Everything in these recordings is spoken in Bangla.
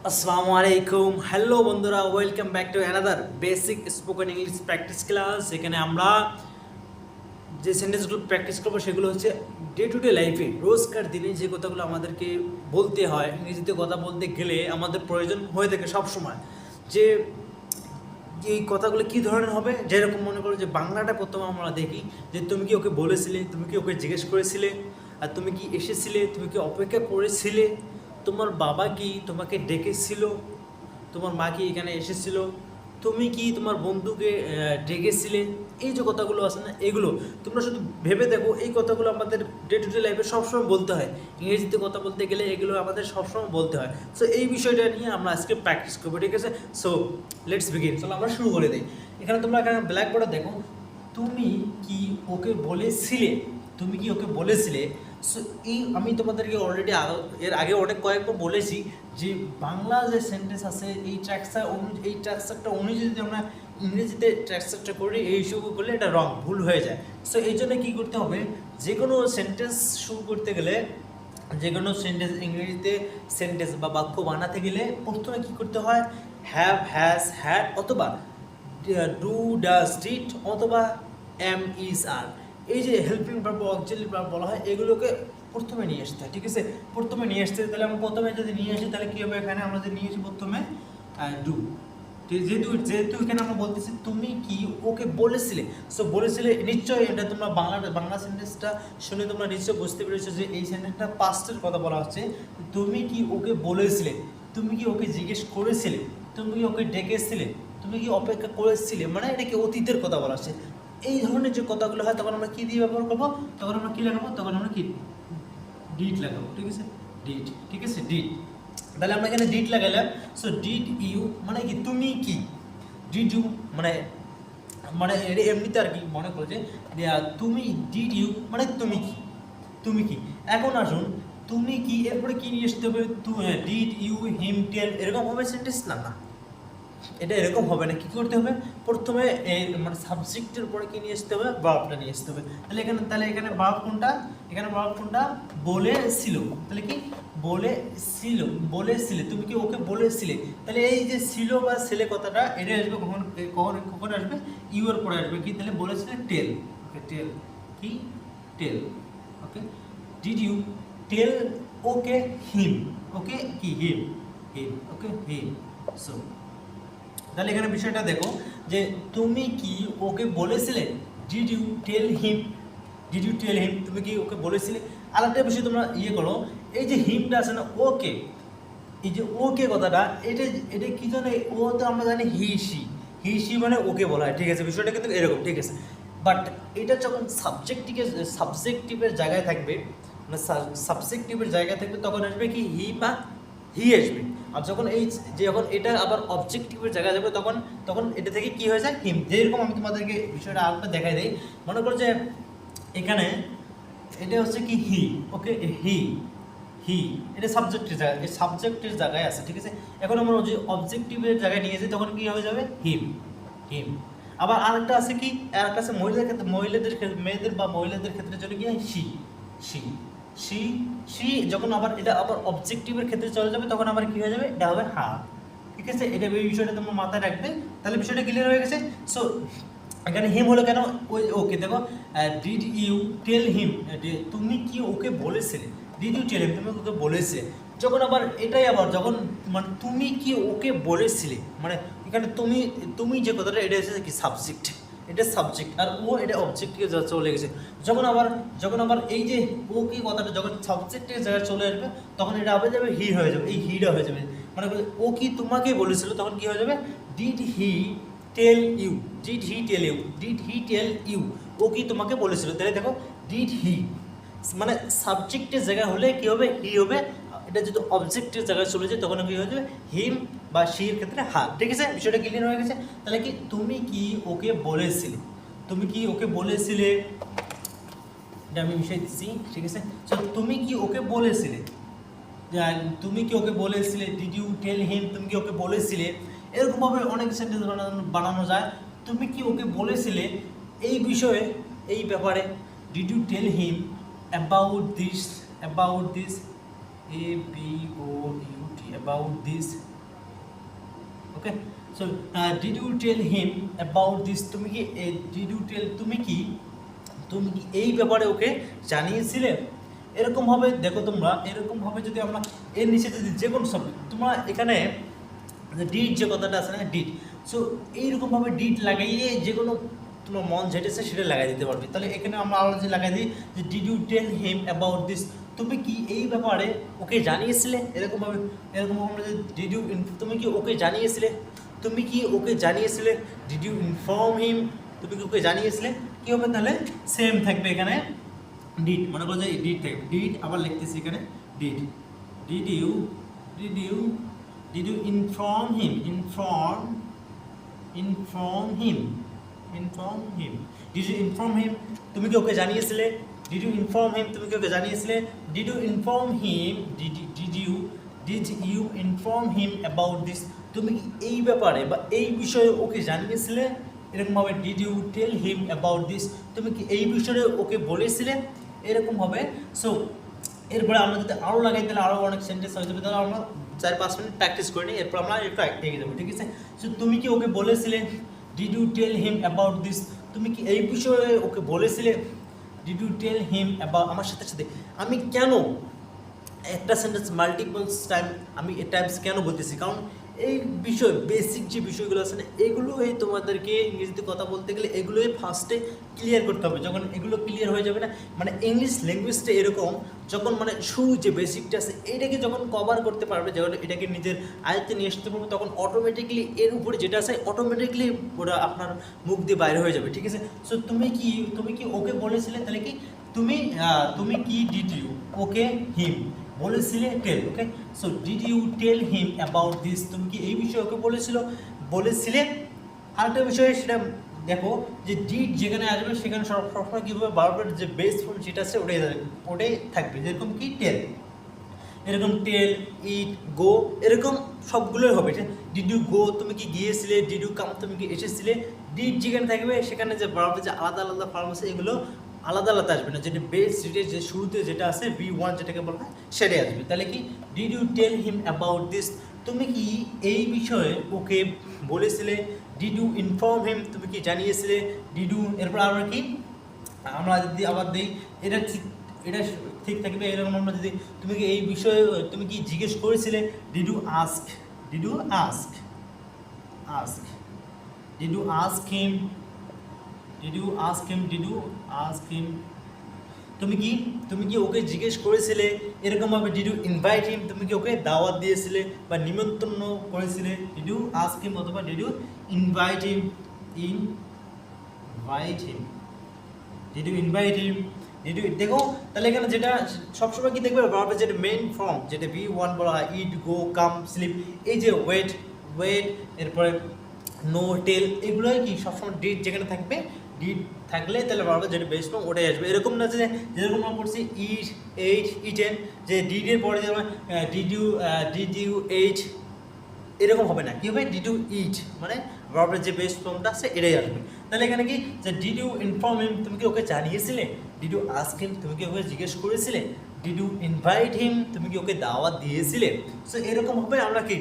আসসালামু আলাইকুম, হ্যালো বন্ধুরা, welcome back to another basic spoken English practice class. এখানে আমরা যে সেন্টেন্সগুলো প্র্যাকটিস করবো সেগুলো হচ্ছে ডে টু ডে লাইফে, রোজকার দিনে যে কথাগুলো আমাদেরকে বলতে হয়। ইংরেজিতে কথা বলতে গেলে আমাদের প্রয়োজন হয়ে থাকে সব সময়। যে এই কথাগুলো কী ধরনের হবে, যেরকম মনে করো যে বাংলাটা প্রথমে আমরা দেখি যে তুমি কি ওকে বলেছিলে, তুমি কি ওকে জিজ্ঞেস করেছিলে, আর তুমি কি এসেছিলে, তুমি কি অপেক্ষা করেছিলে, তোমার বাবা কি তোমাকে ডেকেছিল, তোমার মা কি এখানে এসেছিল, তুমি কি তোমার বন্ধুকে ডেকেছিলে। এই যে কথাগুলো আছে না, এগুলো তোমরা শুধু ভেবে দেখো, এই কথাগুলো আমাদের ডে টু ডে লাইফে সবসময় বলতে হয়। ইংরেজিতে কথা বলতে গেলে এগুলো আমাদের সবসময় বলতে হয়। সো এই বিষয়টা নিয়ে আমরা আজকে প্র্যাকটিস করবো, ঠিক আছে? So let's begin. চলো আমরা শুরু করে দিই। এখানে তোমরা এখানে ব্ল্যাক বোর্ডে দেখো, তুমি কি ওকে বলেছিলে, তুমি কি ওকে বলেছিলে। সো এই আমি তোমাদেরকে অলরেডি এর আগে অনেক কয়েকবার বলেছি যে বাংলা যে সেন্টেন্স আছে এই ট্রাকচারটা অনুযায়ী যদি আমরা ইংরেজিতে ট্রাকচারটা করি, এই শুরু করলে এটা রং ভুল হয়ে যায়। সো এই জন্য কী করতে হবে, যে কোনো সেন্টেন্স শুরু করতে গেলে, যে কোনো সেন্টেন্স ইংরেজিতে সেন্টেন্স বা বাক্য বানাতে গেলে প্রথমে কী করতে হয়, হ্যাভ, হ্যাজ, হ্যাড অথবা ডু, ডাজ, ডিড অথবা এম, ইজ, আর, এই যে হেল্পিং ভার্ব বা অক্সিলারি ভার্ব বলা হয়, এগুলোকে প্রথমে নিয়ে আসতে হয়, ঠিক আছে? প্রথমে নিয়ে আসতে, তাহলে আমরা প্রথমে যদি নিয়ে আসি তাহলে কী হবে, এখানে আমরা যদি নিয়ে আসি প্রথমে ডু। যেহেতু যেহেতু এখানে আমরা বলতেছি তুমি কি ওকে বলেছিলে, সো বলেছিলে নিশ্চয়ই এটা তোমরা বাংলা সেন্টেন্সটা শুনে তোমরা নিশ্চয়ই বুঝতে পেরেছো যে এই সেন্টেন্সটা পাস্টের কথা বলা হচ্ছে। তুমি কি ওকে বলেছিলে, তুমি কি ওকে জিজ্ঞেস করেছিলে, তুমি কি ওকে ডেকেছিলে, তুমি কি অপেক্ষা করেছিলে, মানে এটা কি অতীতের কথা বলা হচ্ছে। এই ধরনের যে কথাগুলো হয় তখন আমরা কী দিয়ে ব্যবহার করবো, তখন আমরা কী লাগাবো, তখন আমরা কি ডিড লাগাবো, ঠিক আছে? ডিড, ঠিক আছে, ডিড। তাহলে আমরা এখানে ডিড লাগাইলাম। সো ডিড ইউ মানে কি, তুমি কি, ডিড ইউ মানে মানে এটা এমনিতে আর কি মনে করো যে তুমি, ডিড ইউ মানে তুমি কি, তুমি কি। এখন আসুন, তুমি কি এরপরে কি নিয়ে আসতে হবে, ডিড ইউ হিম টেল, এরকম হবে সেন্টেন্স না, না এটা এরকম হবে না। কী করতে হবে, প্রথমে মানে সাবজেক্টের উপরে কী নিয়ে আসতে হবে, ভার্বটা নিয়ে আসতে হবে। তাহলে এখানে ভার্ব কোনটা, এখানে ভার্ব কোনটা, বলেছিল। তাহলে কি বলেছিল, বলেছিলে, তুমি কি ওকে বলেছিলে। তাহলে এই যে ছিল বা ছেলে কথাটা, এটা আসবে কখন, কখন কখন আসবে, ইউ এর পরে আসবে কি, তাহলে বলেছিলে টেল, ওকে টেল, কি টেল, ওকে। ডিড ইউ টেল ওকে হিম, ওকে কি হিম, হিম, ওকে হিম। সো তাহলে এখানে বিষয়টা দেখো যে তুমি কি ওকে বলেছিলে, did you tell him, did you tell him, তুমি কি ওকে বলেছিলে। আরেকটা বিষয় তোমরা করো, এই যে হিমটা আছে না, ওকে, এই যে ওকে কথাটা, এটা এটা কি জানে, ও তো আমরা জানি হি সি মানে ওকে বলা হয়, ঠিক আছে? বিষয়টা কিন্তু এরকম, ঠিক আছে? বাট এটা যখন সাবজেক্টিভের জায়গায় থাকবে, মানে সাবজেক্টিভের জায়গায় থাকবে, তখন আসবে কি হি বা হি আসবে। আর যখন যখন এটা আবার অবজেক্টিভের জায়গায় যাবে, তখন তখন এটা থেকে কি হয়ে যায়, হিম। যেরকম আমি তোমাদেরকে বিষয়টা আরেকটা দেখাই দিই। মনে করো যে এখানে এটা হচ্ছে কি হি, ওকে হি, হি এটা সাবজেক্টের জায়গায় আছে, ঠিক আছে? এখন আমরা যে অবজেক্টিভের জায়গায় নিয়ে যাই, তখন কি হয়ে যাবে, হিম, হিম। আবার আরেকটা আছে কি, আরেকটা আছে মহিলাদের ক্ষেত্রে, মেয়েদের বা মহিলাদের ক্ষেত্রে জন্য কি হয়, সি, সি, সি, সি। যখন আবার এটা আবার অবজেক্টিভের ক্ষেত্রে চলে যাবে, তখন আবার কি হয়ে যাবে, এটা হবে হা, ঠিক আছে? এটা এই বিষয়টা তোমার মাথায় রাখবে, তাহলে বিষয়টা ক্লিয়ার হয়ে গেছে। সো এখানে হিম হলো কেন, ওই ওকে দেখো, ডিড ইউ টেল হিম, তুমি কি ওকে বলেছিলে, ডিড ইউ টেল হিম, তুমি ওকে বলেছিলে। যখন আবার এটাই আবার যখন মানে তুমি কি ওকে বলেছিলে, মানে এখানে তুমি, তুমি যে কথাটা, এটা হচ্ছে কি সাবজেক্ট, এটা সাবজেক্ট, আর ও এটা অবজেক্টকে চলে গেছে। যখন আবার এই যে ও কি কথাটা যখন সাবজেক্টের জায়গায় চলে আসবে, তখন এটা হবে যাবে হি হয়ে যাবে, এই হিটা হয়ে যাবে। মানে ও কি তোমাকে বলেছিল, তখন কি হয়ে যাবে, did he tell you, did he tell you, did he tell you, ও কি তোমাকে বলেছিল। তাহলে দেখো ডিড হি মানে সাবজেক্টের জায়গায় হলে কি হবে, হি হবে। এটা যদি অবজেক্টের জায়গায় চলে যায়, তখন কি হয়ে যাবে, হিম বা শির ক্ষেত্রে হা, ঠিক আছে? বিষয়টা ক্লিয়ার হয়ে গেছে। তাহলে কি তুমি কি ওকে বলেছিলে, তুমি কি ওকে বলেছিলে, এটা আমি বিষয় দিচ্ছি, ঠিক আছে? সো তুমি কি ওকে বলেছিলে, তুমি কি ওকে বলেছিলে, ডিড ইউ টেল হিম, তুমি কি ওকে বলেছিলে। এরকমভাবে অনেক সেন্টেন্স বানানো যায়। তুমি কি ওকে বলেছিলে এই বিষয়ে, এই ব্যাপারে, did you tell him about this, about this, A B O U T, about this okay. So did you tell him about this, তুমি কি ডিড ইউ টেল, তুমি কি এই ব্যাপারে ওকে জানিয়েছিলে? এরকমভাবে দেখো তোমরা, এরকমভাবে যদি আমরা এর নিচে যদি যে কোনো শব্দ তোমরা এখানে ডিড যে কথাটা আছে না ডিড, সো এইরকমভাবে ডিড লাগাইয়ে যে কোনো তোমার মন যেটেছে সেটা লাগাই দিতে পারবে। তাহলে এখানে আমরা আরও যে লাগাই দিই যে did you tell him about this, তুমি কি এই ব্যাপারে ওকে জানিয়েছিলে? এরকমভাবে আমরা যে ডিড ইউ, তুমি কি ওকে জানিয়েছিলে, তুমি কি ওকে জানিয়েছিলে, ডিড ইউ ইনফর্ম হিম, তুমি কি ওকে জানিয়েছিলে, কী হবে তাহলে সেম থাকবে এখানে ডিড, মনে করো যে ডিড থাকবে, ডিড আবার লিখতেছি এখানে did, did you inform him, inform him, did you inform him, তুমি কি ওকে জানিয়েছিলে, ডিড ইউ ইনফর্ম হিম, তুমি কি ওকে জানিয়েছিলে, did you inform him, did you inform him about this, তুমি কি এই ব্যাপারে বা এই বিষয়ে ওকে জানিয়েছিলে? এরকমভাবে did you tell him about this, তুমি কি এই বিষয়ে ওকে বলেছিলে? এরকমভাবে। সো এরপরে আমরা যদি আরও লাগাই তাহলে আরও অনেক সেন্টেন্স হয়ে যাবে, তাহলে আমরা 4-5 মিনিট প্র্যাকটিস করে নিই, এরপর আমরা একটু এগিয়ে যাবো, ঠিক আছে? সো তুমি কি ওকে বলেছিলে, did you tell him about this, তুমি কি এই বিষয়ে ওকে বলেছিলে? Did you tell him about, আমার সাথে সাথে আমি কেন একটা সেন্টেন্স মাল্টিপলস টাইম আমি টাইমস কেন বলতেছি, কারণ এই বিষয় বেসিক যে বিষয়গুলো আছে না এগুলোই তোমাদেরকে ইংরেজিতে কথা বলতে গেলে এগুলোই ফার্স্টে ক্লিয়ার করতে হবে। যখন এগুলো ক্লিয়ার হয়ে যাবে না, মানে ইংলিশ ল্যাঙ্গুয়েজটা এরকম, যখন মানে শুরু যে বেসিকটা আছে এটাকে যখন কভার করতে পারবে, যখন এটাকে নিজের আয়ত্তে নিয়ে আসতে পারবে, তখন অটোমেটিকলি এর উপরে যেটা আছে অটোমেটিকলি ওটা আপনার মুখ দিয়ে বাইরে হয়ে যাবে, ঠিক আছে? সো তুমি কি ওকে বলেছিলে, তাহলে কি তুমি কি ডিড ইউ ওকে হিম বলেছিলে tell, okay? So did you tell him about this, তুমি কি এই বিষয়ে ওকে বলেছিলে? আরেকটা বিষয় সেটা দেখো যে ডিড যেখানে আসবে সেখানে সবসময় কীভাবে বারবার যে বেস ফর্ম যেটা আছে ওটাই থাকবে, যেরকম কি টেল, এরকম টেল, ইট, গো, এরকম সবগুলোই হবে। ডিড ইউ গো, তুমি কি গিয়েছিলে, ডিড ইউ কাম, তুমি কি এসেছিলে। ডিড যেখানে থাকবে সেখানে যে বারবার যে আলাদা আলাদা ফর্ম আছে এগুলো আলাদা আলাদা আসবে না, যেটা বেস যে শুরুতে যেটা আছে V1 যেটাকে বলা হয় সেটাই আসবে। তাহলে কি did you tell him about this, তুমি কি এই বিষয়ে ওকে বলেছিলে। ডিড ইউ ইনফর্ম হিম, তুমি কি জানিয়েছিলে। ডিড ইউ, এরপর আমরা কি আমরা যদি আবার দিই এটা ঠিক থাকবে। এরকম আমরা যদি তুমি কি এই বিষয়ে তুমি কি জিজ্ঞেস করেছিলে, did you ask, did you ask, did you ask him, did you ask him, did you ask him, তুমি কি ওকে জিজ্ঞেস করেছিলে। এরকমভাবে ডিড ইউ ইনভাইট হিম, তুমি কি ওকে দাওয়াত দিয়েছিলে বা নিমন্ত্রণ করেছিলে। ডিড ইউ আস্ক হিম অথবা did you invite him, did you invite him, did you, দেখো তাহলে এখানে যেটা সবসময় কি দেখবে ভার্বের যেটা মেইন ফর্ম যেটা V1 বলা হয়, ইট, গো, কাম, স্লিপ, এই যে ওয়েট, এরপরে নো, টেল, এগুলোই কি সবসময় ডিড যেখানে থাকবে, ডিড থাকলে তাহলে ভার্বের যেটা বেস ফর্ম ওটাই আসবে। এরকম না যে যেরকম আমরা পড়ছি ইট, এইট, ইটেন, যে ডিডের পরে যেমন ডিড ইউ এইট, এরকম হবে না, কী হবে ডিড ইউ ইট, মানে ভার্বের যে বেস ফর্মটা আছে এটাই আসবে। তাহলে এখানে কি যে ডিড ইউ ইনফর্ম হিম, তুমি কি ওকে জানিয়েছিলে। ডিড ইউ আস্ক হিম, তুমি কি ওকে জিজ্ঞেস করেছিলে। ডিড ইউ ইনভাইট হিম, তুমি কি ওকে দাওয়াত দিয়েছিলে। সো এরকমভাবে আমরা কি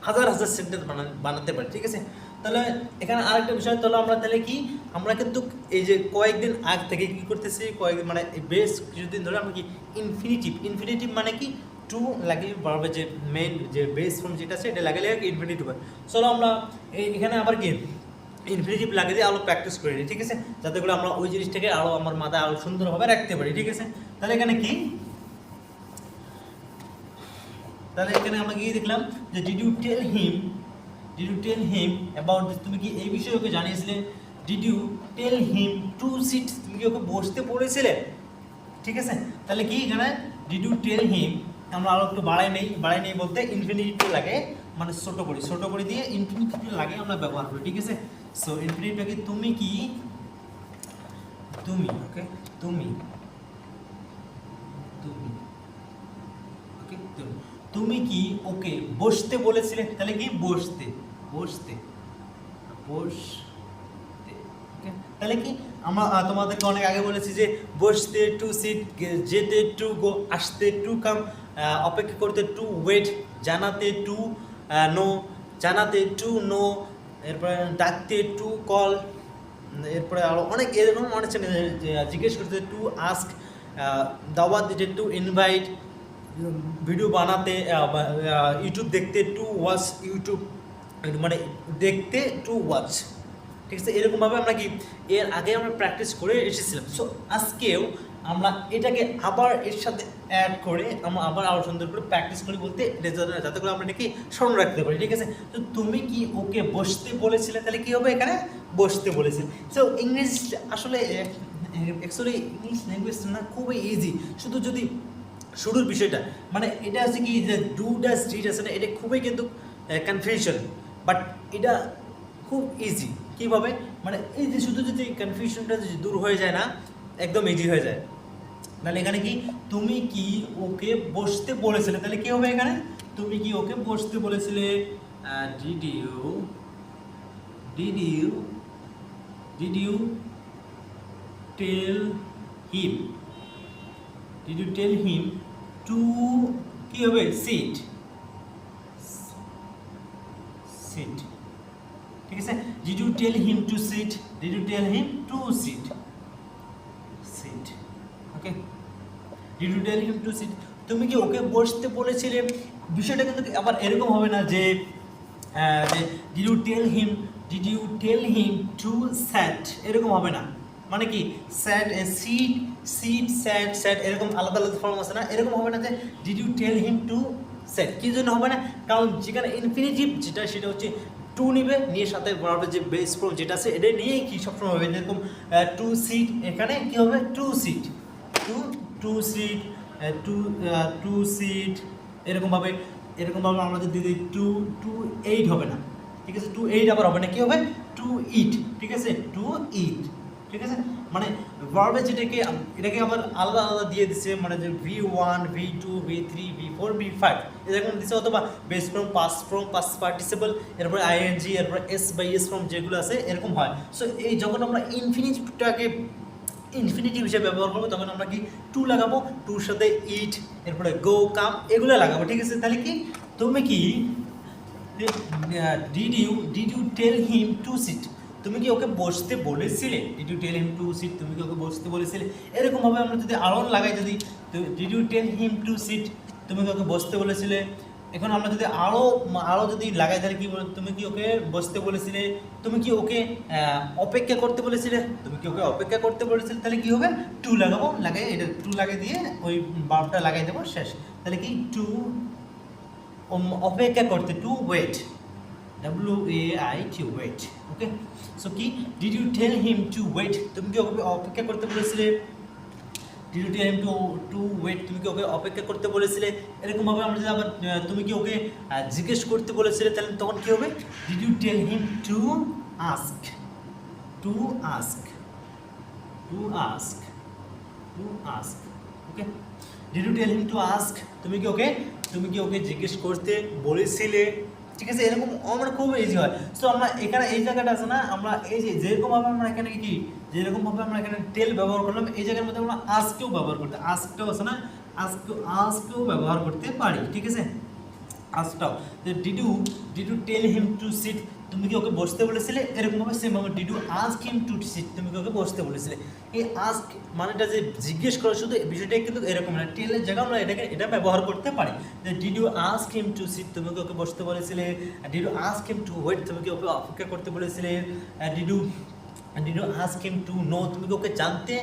হাজার হাজার সেন্টেন্স বানাতে পারি, ঠিক আছে? তাহলে এখানে আরেকটা বিষয়, তাহলে কি আমরা কিন্তু এই যে কয়েকদিন আগ থেকে কী করতেছি, কয়েকদিন মানে বেশ কিছুদিন ধরে আমরা কি ইনফিনিটিভ মানে কি টু লাগিয়ে বাড়বে, যে মেইন যে বেস ফর্ম যেটা আছে এটা লাগালে ইনফিনিটিভ হয়। চলো আমরা এখানে আবার কি ইনফিনিটিভ লাগিয়ে দিয়ে আরও প্র্যাকটিস করে নিই, ঠিক আছে? যাতে করে আমরা ওই জিনিসটাকে আরও আমার মাথায় আরও সুন্দরভাবে রাখতে পারি, ঠিক আছে? তাহলে এখানে কি, তাহলে এখানে আমরা গিয়ে দেখলাম যে did you tell him about this, তুমি কি এই বিষয়ে ওকে জানিয়েছিলে। Did you tell him to sit, তুমি কি ওকে বসতে বলেছিলে, ঠিক আছে? তাহলে কি এখানে ডিড ইউ টেল হিম আমরা আরও একটু বাড়াই নেই বলতে ইনফিনিটিভ লাগে, মানে ছোট করে দিয়ে ইনফিনিটিভ লাগে আমরা ব্যবহার করি, ঠিক আছে? সো ইনফিনিটিভ কি তুমি ওকে, তুমি কি ওকে বসতে বলেছিলে। তাহলে কি বসতে, তাহলে কি আমরা তোমাদেরকে অনেক আগে বলেছি যে বসতে টু সিট, যেতে টু গো, আসতে টু কাম, অপেক্ষা করতে টু ওয়েট, জানাতে টু নো, জানাতে টু নো, এরপরে ডাকতে টু কল, এরপরে আরও অনেক এরকম অনেক জিজ্ঞেস করতে টু আস্ক, দাওয়াত দিতে টু ইনভাইট, ভিডিও বানাতে ইউটিউব দেখতে টু ওয়াচ ইউটিউব, মানে দেখতে টু ওয়াচ। ঠিক আছে, এরকমভাবে আমরা কি এর আগে আমরা প্র্যাকটিস করে এসেছিলাম। সো আজকেও আমরা এটাকে আবার এর সাথে অ্যাড করে আমরা আবার আরও সুন্দর করে প্র্যাকটিস করি, বলতে যাতে করে আমরা এটাকে স্মরণ রাখতে পারি। ঠিক আছে, তো তুমি কি ওকে বসতে বলেছিলে, তাহলে কী হবে, এখানে বসতে বলেছিলে। সো ইংলিশ আসলে অ্যাকচুয়ালি ইংলিশ ল্যাঙ্গুয়েজ না খুবই ইজি, শুধু যদি শুরুর বিষয়টা মানে এটা আছে কি যে ডু ডাস ডিড আছে না, এটা খুবই কিন্তু কনফিউশন, বাট এটা খুব ইজি। কীভাবে, মানে এই যে শুধু যদি কনফিউশনটা যদি দূর হয়ে যায় না, একদম ইজি হয়ে যায়। তাহলে এখানে কি তুমি কি ওকে বসতে বলেছিলে, তাহলে কি হবে এখানে, তুমি কি ওকে বসতে বলেছিলে, did you tell him, did you tell him to, কি হবে, সিট, ঠিক আছে, did you tell him to sit, did you tell him to sit, okay, did you tell him to sit, তুমি কি ওকে বসতে বলেছিলে। বিষয়টা কিন্তু আবার এরকম হবে না যে did you tell him to sat, এরকম হবে না। মানে কি স্যাট, সিট স্যাট এরকম আলাদা আলাদা ফর্ম আছে না, এরকম হবে না যে did you tell him to sat. কী জন্য হবে না, কারণ যেখানে ইনফিনিটিভ যেটা সেটা হচ্ছে টু নিবে, নিয়ে সাথে বরাবর যে বেস ফর্ম যেটা আছে এটা নিয়েই কি সবসময় হবে, যেরকম টু সিট, এখানে কি হবে টু সিট, টু সিট, এরকমভাবে আমরা যদি দিই টু এইট হবে না। ঠিক আছে, টু এইট আবার হবে না, কি হবে টু ইট। ঠিক আছে, টু ইট। ঠিক আছে, মানে ভার্বে এটাকে আবার আলাদা আলাদা দিয়ে দিচ্ছে, মানে যে V1 V2 V3 V4 V5 এরকম দিচ্ছে, অথবা বেস ফর্ম, পাস্ট পার্টিসিপল, এরপরে ING, এরপরে S বাই S ফর্ম যেগুলো আছে এরকম হয়। সো এই যখন আমরা ইনফিনিটিভ হিসেবে ব্যবহার করবো, তখন আমরা কি টু লাগাবো, টুর সাথে ইট, এরপরে গো, কাম, এগুলো লাগাবো। ঠিক আছে, তাহলে কি তুমি কি did you tell him to sit, তুমি কি ওকে বসতে বলেছিলে, did you tell him to sit, তুমি কি ওকে বসতে বলেছিলে। এরকমভাবে আমরা যদি আরও লাগাই, যদি did you tell him to sit, তুমি কি ওকে বসতে বলেছিলে। এখন আমরা যদি আরও যদি লাগাই, তাহলে কি বল, তুমি কি ওকে বসতে বলেছিলে, তুমি কি ওকে অপেক্ষা করতে বলেছিলে, তাহলে কি হবে টু লাগাবো, লাগাই এটা টু লাগিয়ে দিয়ে ওই ভার্বটা লাগাই দেবো, শেষ। তাহলে কি টু অপেক্ষা করতে, to wait, WAIT wait. Okay, so কি did you tell him to wait, তুমি কি ওকে অপেক্ষা করতে বলেছিলে, did you tell him to wait, তুমি কি ওকে অপেক্ষা করতে বলেছিলে। এরকমভাবে আমরা যদি আবার তুমি কি ওকে জিজ্ঞেস করতে বলেছিলে, তাহলে তখন কি হবে, did you tell him to ask, okay, did you tell him to ask, তুমি কি ওকে জিজ্ঞেস করতে বলেছিলে। ঠিক আছে, এরকম আমরা খুব ইজি হয়। সো আমরা এখানে এই জায়গাটা আছে না, আমরা এই যে যেরকমভাবে আমরা এখানে কি যেরকমভাবে আমরা এখানে টেল ব্যবহার করলাম, এই জায়গার মধ্যে আমরা আজকেও ব্যবহার করতে, আজকেও আছে না, আজকেও ব্যবহার করতে পারি। ঠিক আছে, আজটাও did you tell him to sit, তুমি কি ওকে বসতে বলেছিলে। এরকমভাবে সেমভাবে did you ask him to sit, তুমি কি ওকে বসতে বলেছিলে। এই আস্ক মানেটা যে জিজ্ঞেস করা, শুধু বিষয়টা কিন্তু এরকম না, টেলের জায়গায় আমরা এটা ব্যবহার করতে পারি। যে did you ask him to sit, তুমি কি ওকে বসতে বলেছিলে। Did you ask him to wait, তুমি কি ওকে অপেক্ষা করতে বলেছিলে। Did you ask him to know, তুমি কি ওকে জানতে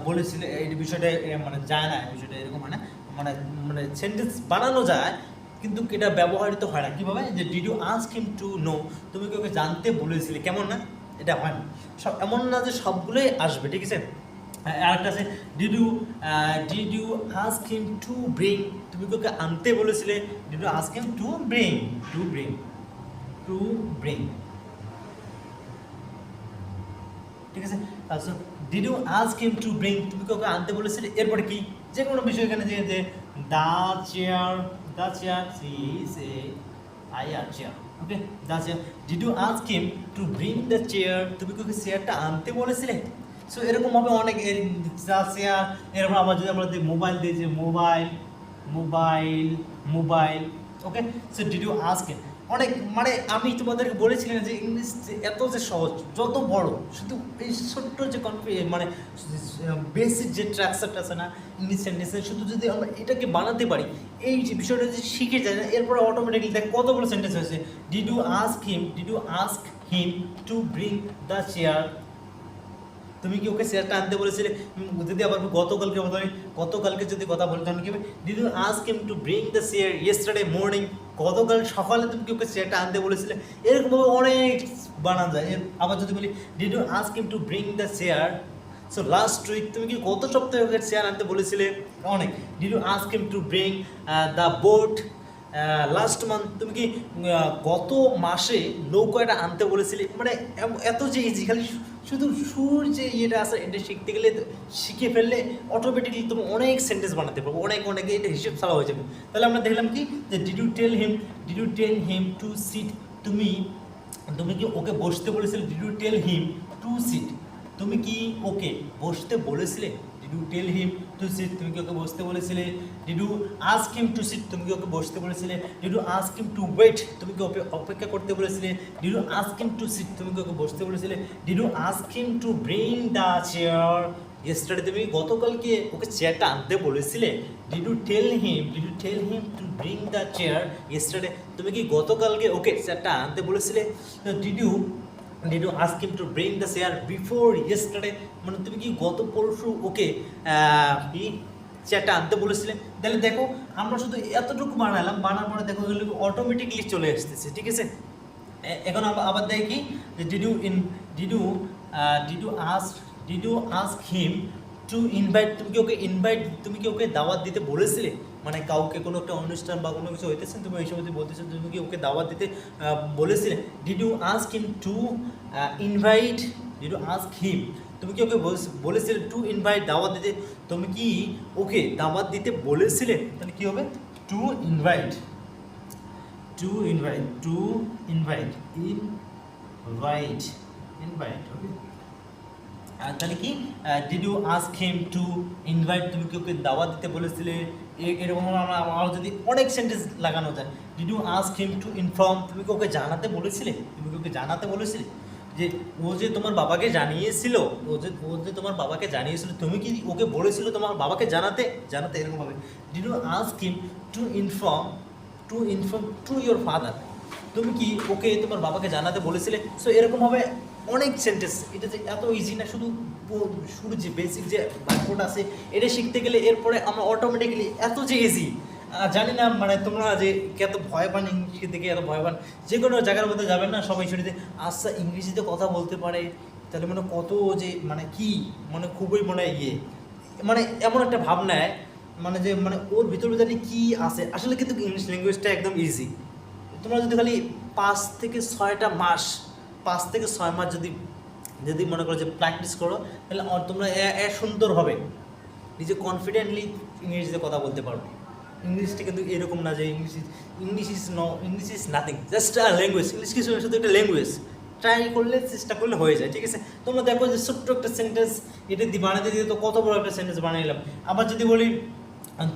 বলেছিলে। এই বিষয়টা মানে যায় না, বিষয়টা এরকম হয় না, মানে সেন্টেন্স বানানো যায় কিন্তু এটা ব্যবহৃত হয় না। কীভাবে, যে did you ask him to know, তুমি কি ওকে জানতে বলেছিলে, কেমন না, এটা হয় না। সব এমন না যে সবগুলোই আসবে। ঠিক আছে, আরেকটা আছে did you ask him to bring, তুমি কি ওকে আনতে বলেছিলে। Did you ask him to bring, ঠিক আছে। আচ্ছা, did you ask him to bring, তুমি কি ওকে আনতে বলেছিলে। এরপরে কি যে কোনো বিষয় এখানে যে the chair, chair, okay, the chair, did you ask him to bring the chair, তুমি কি ওকে চেয়ারটা আনতে বলেছিলে। সো এরকমভাবে অনেক দ্য চেয়ার। এরকম আবার যদি আমরা মোবাইল দিই, যে mobile, okay. So did you ask him, অনেক মানে আমি তোমাদেরকে বলেছিলাম যে ইংলিশ যে এত যে সহজ, যত বড় শুধু এই ছোট্ট যে মানে বেসিক যে স্ট্রাকচারটা আছে না ইংলিশ সেন্টেন্সের, শুধু যদি আমরা এটাকে বানাতে পারি, এই যে বিষয়টা যে শিখে যায় না, এরপরে অটোমেটিকলি দেখ কত বড় সেন্টেন্স হয়েছে। Did you ask him to bring the chair? তুমি কি ওকে চেয়ারটা আনতে বলেছিলে? যদি আবার গতকালকে যদি কথা বলি তখন কি হবে, did you ask him to bring the chair yesterday morning? গতকাল সকালে তুমি কি ওকে চেয়ারটা আনতে বলেছিলে? এরকমভাবে অনেক বানানো যায়। আবার যদি বলি did you ask him to bring the chair so last week, তুমি কি গত সপ্তাহে ওকে চেয়ার আনতে বলেছিলে? অনেক। Did you ask him to bring the boat last month? তুমি কি গত মাসে নৌকাটা আনতে বলেছিলে? মানে এত যে ইজি, খালি শুধু সুর যে ইয়েটা আছে এটা শিখতে গেলে, শিখে ফেললে অটোমেটিকলি তুমি অনেক সেন্টেন্স বানাতে পারবো, অনেক এটা হিসেব ছাড়া হয়ে যাবে। তাহলে আমরা দেখলাম কি যে did you tell him to sit? তুমি তুমি কি ওকে বসতে বলেছিলে? Did you tell him to sit? তুমি কি ওকে বসতে বলেছিলে? Did you tell him to sit? তুমি কি ওকে বসতে বলেছিলে? Did you ask him to sit? তুমি কি ওকে বসতে বলেছিলে? Did you ask him to wait? তুমি কি ওকে অপেক্ষা করতে বলেছিলে? Did you ask him to sit? তুমি কি ওকে বসতে বলেছিলে? Did you ask him to bring the chair yesterday? তুমি গতকালকে ওকে চেয়ারটা আনতে বলেছিলে? Did you tell him to bring the chair yesterday? তুমি কি গতকালকে ওকে চেয়ারটা আনতে বলেছিলে? Did you ask him to bring the chair before yesterday? মানে তুমি কি গত পরশু ওকে কি চেয়ারটা আনতে বলেছিলে? তাহলে দেখো আমরা শুধু এতটুকু বানালাম, বানার পরে দেখো এগুলো অটোমেটিকলি চলে আসতেছে, ঠিক আছে। এখন আবার দেখি যে did you ask him to invite? তুমি কি ওকে দাওয়াত দিতে বলেছিলে? মানে কাউকে কোনো একটা অনুষ্ঠান বা কোনো কিছু হইতেছে, তুমি ওই সময় বলতেছো তুমি কি ওকে দাওয়াত দিতে বলেছিলে? Did you ask him to invite? Did you ask him? তুমি কি ওকে বলেছিলে টু ইনভাইট, দাওয়াত দিতে? তুমি কি ওকে দাওয়াত দিতে বলেছিলে? তাহলে কি হবে? টু ইনভাইট ওকে। আর তাহলে কি did you ask him to invite? তুমি কি ওকে দাওয়াত দিতে বলেছিলে? এরকম আমরা যদি অনেক সেন্টেন্স লাগানো যায়। Did you ask him to inform? তুমি কি ওকে জানাতে বলেছিলে? যে ও যে তোমার বাবাকে জানিয়েছিল, তোমার বাবাকে জানিয়েছিল, তুমি কি ওকে বলেছিল তোমার বাবাকে জানাতে? এরকম হবে। Did you ask him to inform to your father? তুমি কি ওকে তোমার বাবাকে জানাতে বলেছিলে? সো এরকমভাবে অনেক সেন্টেন্স। এটা যে এত ইজি না, শুরু যে বেসিক যে বাক্যটা আছে এটা শিখতে গেলে এরপরে আমরা অটোমেটিক্যালি এত যে ইজি। জানি না মানে তোমরা যে এত ভয় পান ইংলিশের দিকে, এত ভয় পান, যে কোনো জায়গার মধ্যে যাবেন না সবাই শুরুতে আচ্ছা ইংরেজিতে কথা বলতে পারে, তাহলে মানে কত যে মানে কি মানে খুবই মানে মানে এমন একটা ভাবনায় মানে যে মানে ওর ভিতরে জানি কি আছে। আসলে কিন্তু ইংলিশ ল্যাঙ্গুয়েজটা একদম ইজি। তোমরা যদি খালি 5 থেকে 6 মাস যদি যদি মনে করো যে প্র্যাকটিস করো, তাহলে তোমরা সুন্দরভাবে নিজে কনফিডেন্টলি ইংরেজিতে কথা বলতে পারবে। ইংলিশটা কিন্তু এরকম না যে English is nothing, just a language. English কিছু শুধু একটা ল্যাঙ্গুয়েজ, ট্রাই করলে চেষ্টা করলে হয়ে যায়, ঠিক আছে। তোমরা দেখো যে ছোট্ট একটা সেন্টেন্স এটা বানাতে দিয়ে তো কত বড় একটা সেন্টেন্স বানিয়ে নিলাম। আবার যদি বলি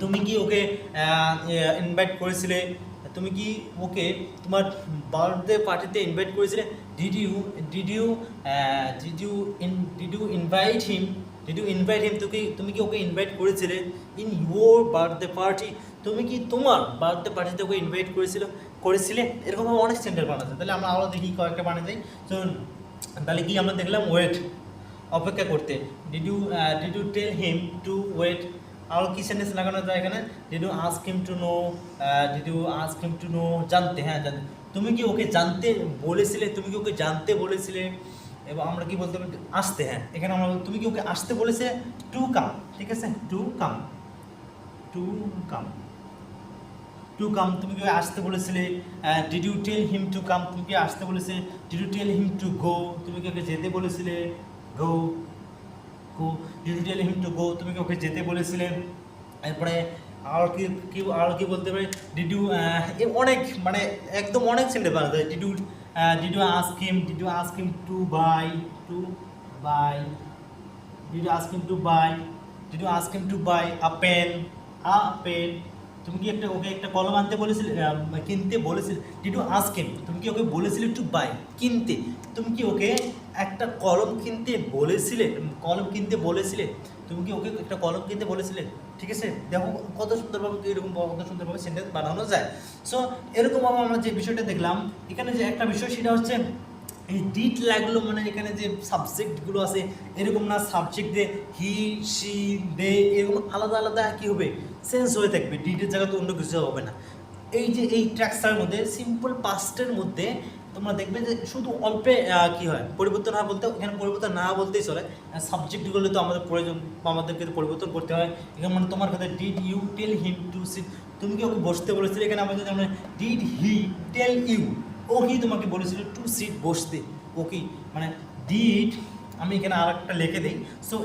তুমি কি ওকে ইনভাইট করেছিলে? তুমি কি ওকে তোমার বার্থডে পার্টিতে ইনভাইট করেছিলে? Did you invite him? তুমি কি ওকে ইনভাইট করেছিলে ইন ইউর বার্থডে পার্টি? তুমি কি তোমার বার্থডে পার্টিতে ওকে ইনভাইট করেছিলে? এরকমভাবে অনেক সেন্টেন্স বানাতে। তাহলে আমরা আরও দেখি কয়েকটা বানিয়ে যাই। তো তাহলে কি আমরা দেখলাম ওয়েট, অপেক্ষা করতে। Did you tell him to wait? আরও কি সেন্টেন্স লাগানো যায় এখানে? Did you ask him to know? জানতে, হ্যাঁ জানতে। তুমি কি ওকে জানতে বলেছিলে? এবং আমরা কি বলতে পারি? আসতে, হ্যাঁ এখানে আমরা তুমি কি ওকে আসতে বলেছে? টু কাম, ঠিক আছে, টু কাম। তুমি কি আসতে বলেছিলে? Did you tell him to come? তুমি কি আসতে বলেছে? Did you tell him to go? তুমি কি ওকে যেতে বলেছিলে? Go. Did you tell him to go? তুমি কি ওকে যেতে বলেছিলে? এরপরে আর কি বলতে পারি? ডিড ইউ অনেক মানে একদম অনেক সেন্টেন্স বানাতে হয়। Did you ask him to buy? Did you ask him to buy a pen? তুমি কি ওকে একটা কলম আনতে বলেছিলে, কিনতে বলেছিলে? ডিড ইউ আস্ক হিম, তুমি কি ওকে বলেছিলে টু বাই, কিনতে? তুমি কি ওকে একটা কলম কিনতে বলেছিলে? তুমি কি ওকে একটা কলম কিনতে বলেছিলে? ঠিক আছে, দেখো কত সুন্দরভাবে এরকম কত সুন্দরভাবে সেন্টেন্স বানানো যায়। সো এরকমভাবে আমরা যে বিষয়টা দেখলাম, এখানে যে একটা বিষয় সেটা হচ্ছে এই ডিড লাগলো মানে এখানে যে সাবজেক্টগুলো আছে এরকম না, সাবজেক্ট দিয়ে হি, শি, দে এরকম আলাদা আলাদা কী হবে, সেন্স হয়ে থাকবে, ডিডের জায়গাতে অন্য কিছু হবে না। এই যে এই ট্র্যাক্সটার মধ্যে সিম্পল পাস্টের মধ্যে তোমরা দেখবে যে শুধু অল্পে কী হয়, পরিবর্তন হয় বলতে, এখানে পরিবর্তন না বলতেই চলে, সাবজেক্টগুলো তো আমাদের প্রয়োজন, আমাদেরকে পরিবর্তন করতে হয়। এখানে মানে তোমার কাছে did you tell him to sit, তুমি কি ওকে বসতে বলেছিলে? এখানে আমাদের যদি আমরা ডিড হি টেল ইউ, ও কি তোমাকে বলেছিল টু সিট, বসতে? ও কি মানে ডিড, আমি এখানে আর একটা লিখে দিই। সো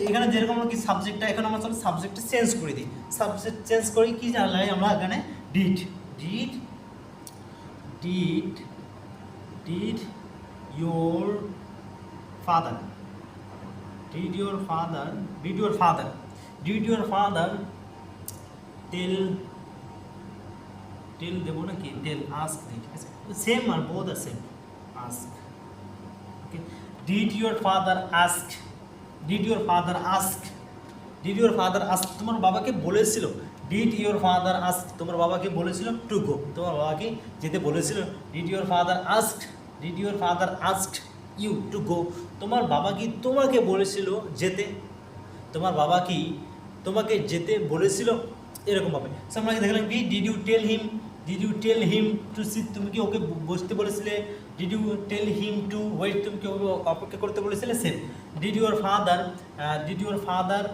এখানে যেরকম কি সাবজেক্টটা, এখন আমরা চলো সাবজেক্টটা চেঞ্জ করে দিই, সাবজেক্ট চেঞ্জ করি কি জানলাই আমরা এখানে did did did did your father, did your father, did your father, did your father tell, tell দেবো নাকি টেল, আস্ক দিই, ঠিক আছে, সেম আর বোথ আর same, ask. Okay, did your father ask, did your father ask, did your father ask, তোমার বাবাকে বলেছিল, ডিড ইউর ফাদার আস্ক, তোমার বাবাকে বলেছিল টু গো, তোমার বাবাকে যেতে বলেছিল, did your father ask, did your father ask you to go, তোমার বাবা কি তোমাকে বলেছিল যেতে, তোমার বাবা কি তোমাকে যেতে বলেছিল, এরকমভাবে। সো আমরা দেখলাম কি did you tell him, did you tell him to sit, তুমি কি ওকে বসতে বলেছিলে? Did you tell him to wait, তুমি কি ওকে অপেক্ষা করতে বলেছিলে? Same. Did your father, did your father,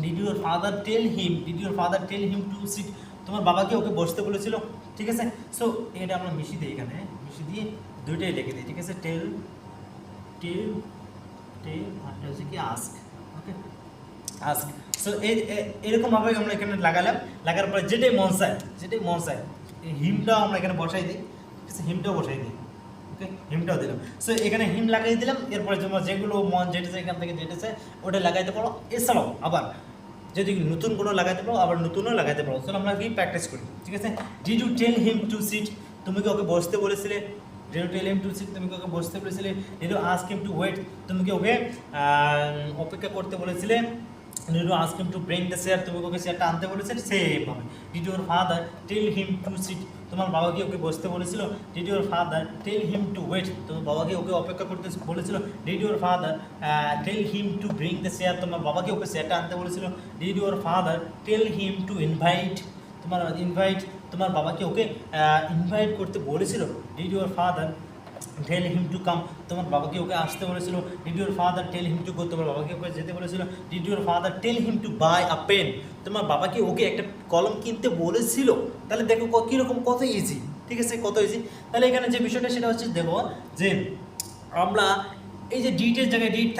did your father tell him, did your father tell him to sit, তোমার বাবাকে ওকে বসতে বলেছিল, ঠিক আছে। সো এটা আমরা মিশিয়ে দিই, এখানে মিশিয়ে দিয়ে দুইটাই লিখে দিই, ঠিক আছে, টেল টেল টেল আর হচ্ছে কি আস্ক, ওকে, আস্ক। সো এরকমভাবে আমরা এখানে লাগালাম, লাগার পরে যেটাই মন চায় হিমটাও আমরা এখানে বসাই দিই, ঠিক আছে, হিমটাও বসাই দিই, ওকে, হিমটাও দিলাম। সো এখানে হিম লাগাই দিলাম, এরপরে তোমার যেগুলো মন যেতেছে এখান থেকে যেতেছে ওটা লাগাইতে পারো, এছাড়াও আবার যদি নতুন কোনো লাগাইতে পারো আবার নতুনও লাগাইতে পারো। চলো আমরা কি প্র্যাকটিস করি, ঠিক আছে। Did you tell him to sit, তুমি কি ওকে বসতে বলেছিলে? Did you tell him to sit, তুমি কি ওকে বসতে বলেছিলে? Did you ask him to wait, তুমি কি ওকে অপেক্ষা করতে বলেছিলে? Did you ask him to bring the chair, তুমি ওকে চেয়ারটা আনতে বলেছিলে? সেমভাবে did your father tell him to sit, তোমার বাবা কি ওকে বসতে বলেছিল? Did your father tell him to wait, তোমার বাবাকে ওকে অপেক্ষা করতে বলেছিল? Did your father tell him to bring the chair, তোমার বাবাকে ওকে চেয়ারটা আনতে বলেছিল? Did your father tell him to invite, তোমার বাবাকে ওকে ইনভাইট করতে বলেছিল? Did your father tell him to come, তোমার বাবাকে ওকে আসতে বলেছিল? Did your father tell him to go, তোমার বাবাকে ওকে যেতে বলেছিল? Did your father tell him to buy a pen, তোমার বাবাকে ওকে একটা কলম কিনতে বলেছিল? তাহলে দেখো কীরকম, কত ইজি, ঠিক আছে, কত ইজি। তাহলে এখানে যে বিষয়টা সেটা হচ্ছে দেখো যে আমরা এই যে ডিটের জায়গায় ডিট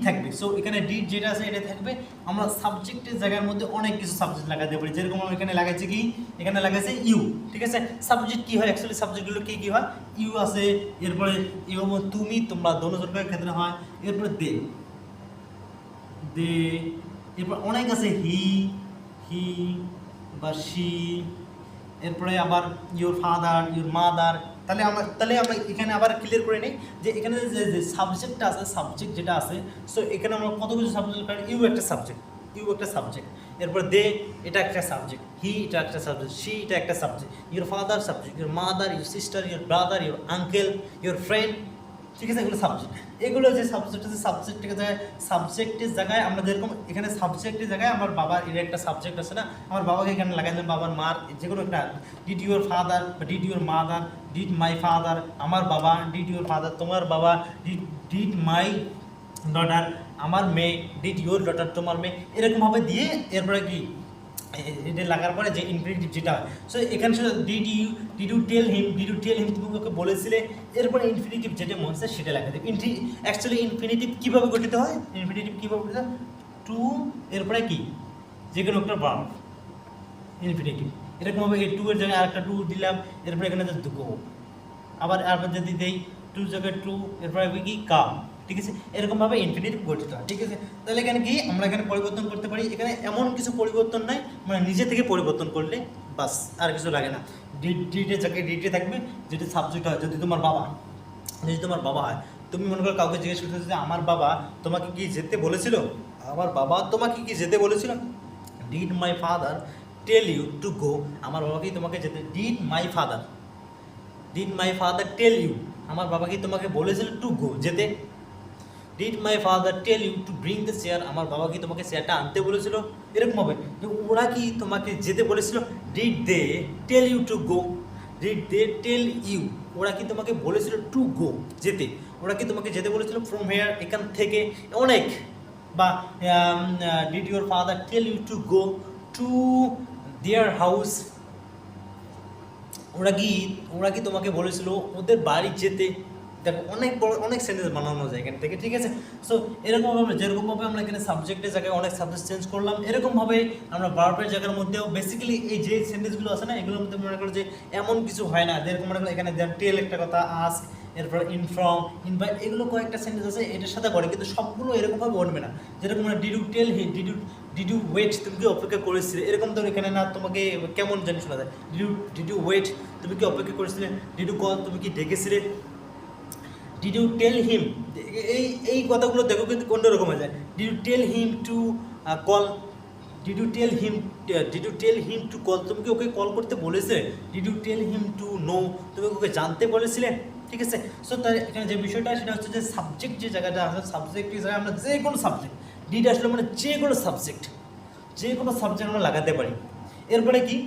থাকবে, সো এখানে ডিট যেটা আছে এটা থাকবে, আমরা সাবজেক্টের জায়গার মধ্যে অনেক কিছু সাবজেক্ট লাগাতে পারি, যেরকম আমরা এখানে লাগাইছি কি, এখানে লাগাইছে ইউ, ঠিক আছে। সাবজেক্ট কী হয়, অ্যাকচুয়ালি সাবজেক্টগুলো কী হয়, ইউ আছে, এরপরে ইউ তুমি, তোমরা দোনোজনের ক্ষেত্রে হয়, এরপরে দে, এরপর অনেক আছে হি বা শি, এরপরে আবার ইউর ফাদার, ইউর মাদার। তাহলে আমরা এখানে আবার ক্লিয়ার করে নিই যে এখানে যে সাবজেক্টটা আছে, সাবজেক্ট যেটা আছে, সো এখানে আমরা কত কিছু সাবজেক্ট, কারণ ইউ একটা সাবজেক্ট, এরপর দে এটা একটা সাবজেক্ট, হি এটা একটা সাবজেক্ট, শি এটা একটা subject, your father subject, your mother, your sister, your brother, your uncle, your friend, ঠিক আছে, এগুলো সাবজেক্ট। এগুলো যে সাবজেক্ট আছে, সাবজেক্টের জায়গায় আমরা যেরকম এখানে সাবজেক্টের জায়গায় আমার বাবার এর একটা সাবজেক্ট আছে না, আমার বাবাকে এখানে লাগাই দেন, বাবার মার যেগুলো একটা, ডিড ইউর ফাদার বা did your mother, did my father আমার বাবা, ডিড ইউর ফাদার তোমার বাবা, ডিড মাই ডটার আমার মেয়ে, ডিড ইউর ডটার তোমার মেয়ে, এরকমভাবে দিয়ে এরপরে কি এটা লাগার পরে যে ইনফিনিটিভ যেটা হয়, সো এখানে শুধু ডিড ইউ টেল হিম তুমি ওকে বলেছিলে, এরপরে ইনফিনিটিভ যেটা মনে হচ্ছে সেটা লাগাতে। অ্যাকচুয়ালি ইনফিনিটিভ কীভাবে গঠিত হয়, টু এরপরে কি যে কোনো একটা ভার্ব ইনফিনিটিভ, এরকমভাবে এই টু এর জায়গায় আরেকটা টু দিলাম, এরপরে এখানে গো, আবার যদি দেই টু জায়গায় টু, এরপরে কি কাম, ঠিক আছে, এরকমভাবে ইনফিনিটিভ গঠিত হয়। ঠিক আছে, তাহলে এখানে কি আমরা এখানে পরিবর্তন করতে পারি, এখানে এমন কিছু পরিবর্তন নাই, মানে নিজে থেকে পরিবর্তন করলে বাস, আর কিছু লাগে না। ডিডে যাকে ডিডে থাকবে, যেটা সাবজেক্ট হয়, যদি তোমার বাবা হয়, তুমি মনে করো কাউকে জিজ্ঞেস করতে যে আমার বাবা তোমাকে কি যেতে বলেছিল, আমার বাবা তোমাকে কি যেতে বলেছিল, did my father tell you to go, আমার বাবা কি তোমাকে যেতে, did my father tell you, আমার বাবা কি তোমাকে বলেছিল টু গো, যেতে। Did my father tell you to bring the chair, আমার বাবা কি তোমাকে চেয়ারটা আনতে বলেছিল, এরকম হবে। যে ওরা কি তোমাকে যেতে বলেছিল, did they tell you to go, did they tell you, ওরা কি তোমাকে বলেছিল টু গো, যেতে, ওরা কি তোমাকে যেতে বলেছিল ফ্রম হেয়ার, এখান থেকে, অনেক। বা did your father tell you to go to their house, ওরা কি তোমাকে বলেছিল ওদের বাড়ি যেতে। দেখো অনেক বড় অনেক সেন্টেন্স বানানো যায় এখান থেকে, ঠিক আছে। সো এরকমভাবে যেরকমভাবে আমরা এখানে সাবজেক্টের জায়গায় অনেক সাবজেক্ট চেঞ্জ করলাম, এরকমভাবে আমরা ভার্বের জায়গার মধ্যেও বেসিক্যালি এই যে সেন্টেন্সগুলো আছে না, এগুলোর মধ্যে মনে করো যে এমন কিছু হয় না, যেরকম মনে করো এখানে টেল একটা কথা, আস্ক, এরপর ইনফ্রম, ইনভাইট, এগুলো কয়েকটা সেন্টেন্স আছে এটার সাথে পড়ে, কিন্তু সবগুলো এরকমভাবে বলবে না। যেরকম মানে did you tell he, did you wait, তুমি কি অপেক্ষা করেছিলে, এরকম তো এখানে না, তোমাকে কেমন জানি শোনা যায়, ডিড ইউ ওয়েট, তুমি কি অপেক্ষা করেছিলে, ডিড ইউ কল, তুমি কি ডেকেছিলে, ডিড ইউ টেল হিম, এই কথাগুলো দেখো কিন্তু অন্যরকম হয়ে যায়। Did you tell him to call, did you tell him to call, তুমি কি ওকে কল করতে বলেছিলে, did you tell him to know, তুমি ওকে জানতে বলেছিলে, ঠিক আছে। সো তার এখানে যে বিষয়টা সেটা হচ্ছে যে সাবজেক্ট যে জায়গাটা আছে, সাবজেক্টের জায়গায় আমরা যে কোনো সাবজেক্ট, ডিড আসলে মানে যে কোনো সাবজেক্ট আমরা লাগাতে পারি। এরপরে কি,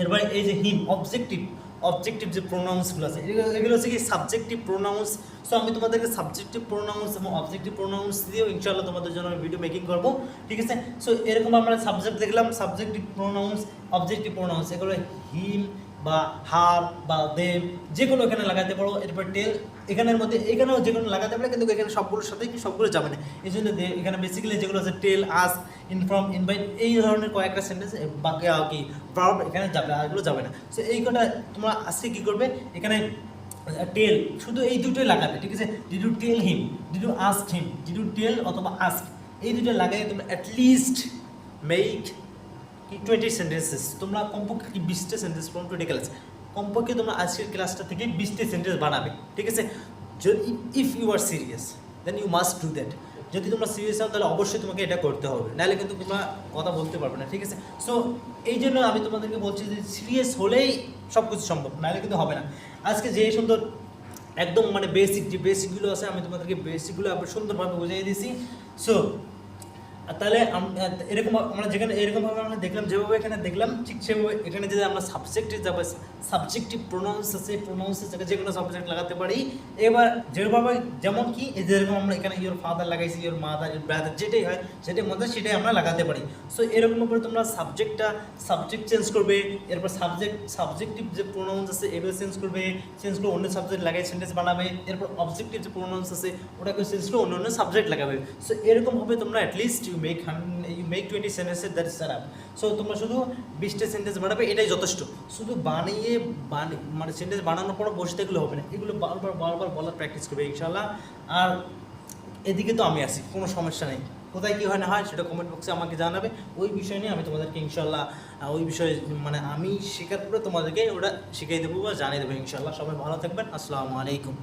এরপরে এই যে হিম, অবজেক্টিভ যে প্রোনাউন্সগুলো আছে, এগুলো হচ্ছে কি সাবজেক্টিভ প্রোনাউন্স। সো আমি তোমাদেরকে সাবজেক্টিভ প্রোনাউন্স এবং অবজেক্টিভ প্রোনাউন্স দিয়েও ইনশাআল্লাহ তোমাদের জন্য আমি ভিডিও মেকিং করবো, ঠিক আছে। সো এরকম আমরা সাবজেক্ট দেখলাম, সাবজেক্টিভ প্রোনাউন্স, অবজেক্টিভ প্রোনাউন্স, এগুলো হিম বা হার বা দেম, যে কোনো এখানে লাগাতে পারো। এরপর টেল, এখানের মধ্যে এখানেও যে কোনো লাগাতে পারে, কিন্তু এখানে সবগুলোর সাথে কি সবগুলো যাবে না, এই জন্য এখানে বেসিক্যালি যেগুলো আছে টেল, আস্ক, ইনফর্ম, ইনভাইট, এই ধরনের কয়েকটা সেন্টেন্স বাকি কি ভার্ব এখানে যাবে, আর এগুলো যাবে না। সো এই কটা তোমরা আজকে কী করবে, এখানে টেল শুধু এই দুটোই লাগাবে, ঠিক আছে। Did you tell him, did you ask him, did you tell অথবা আস্ক, এই দুটো লাগাই তোমরা অ্যাটলিস্ট মেক 20 সেন্টেন্সেস, তোমরা কমপক্ষে কি 20টা সেন্টেন্স ফ্রম টুডে ক্লাস, কমপক্ষে তোমরা আজকের ক্লাসটা থেকে 20টা সেন্টেন্স বানাবে, ঠিক আছে। যদি if you are serious then you must do that, যদি তোমরা সিরিয়াস হও তাহলে অবশ্যই তোমাকে এটা করতে হবে, নাহলে কিন্তু তোমরা কথা বলতে পারবে না, ঠিক আছে। সো এই জন্য আমি তোমাদেরকে বলছি যে সিরিয়াস হলেই সব কিছু সম্ভব, নাহলে কিন্তু হবে না। আজকে যে সুন্দর একদম মানে যে বেসিকগুলো আছে, আমি তোমাদেরকে বেসিকগুলো আবার সুন্দরভাবে বুঝিয়ে দিয়েছি। সো তাহলে এরকম আমরা যেখানে এরকমভাবে আমরা দেখলাম, যেভাবে এখানে দেখলাম ঠিক সেভাবে এখানে যদি আমরা সাবজেক্টে যাবো, সাবজেক্টিভ প্রোনাউন্স আছে, প্রোনাউন্সের জায়গায় যে কোনো সাবজেক্ট লাগাতে পারি। এবার যেভাবে যেমন কি এই যেরকম আমরা এখানে ইওর ফাদার লাগাইছি, ইওর মাদার, ইওর ব্রাদার, যেটাই হয় সেটার মধ্যে সেটাই আমরা লাগাতে পারি। সো এরকম করে তোমরা সাবজেক্ট চেঞ্জ করবে, এরপর সাবজেক্টিভ যে প্রোনাউন্স আছে এগুলো চেঞ্জ করে অন্য সাবজেক্ট লাগাই সেন্টেন্স বানাবে। এরপর অবজেক্টিভ যে প্রোনাউন্স আছে ওটাকে চেঞ্জ করে অন্য সাবজেক্ট লাগাবে। সো এরকমভাবে তোমরা at least you make 20 sentences, that is সারাপ। সো তোমরা শুধু 20টা সেন্টেন্স বানাবে, এটাই যথেষ্ট। শুধু মানে সেন্টেন্স বানানোর পর বসে থাকলে হবে না, এগুলো বারবার বলার প্র্যাকটিস করবে ইনশাআল্লাহ। আর এদিকে তো আমি আছি, কোনো সমস্যা নেই, কোথায় কী হয় না হয় সেটা কমেন্ট বক্সে আমাকে জানাবে, ওই বিষয় নিয়ে আমি তোমাদেরকে ইনশাআল্লাহ ওই বিষয়ে মানে আমি শেখার পরে তোমাদেরকে ওটা শিখিয়ে দেবো বা জানিয়ে দেবো ইনশাআল্লাহ। সবাই ভালো থাকবেন, আসসালামু আলাইকুম।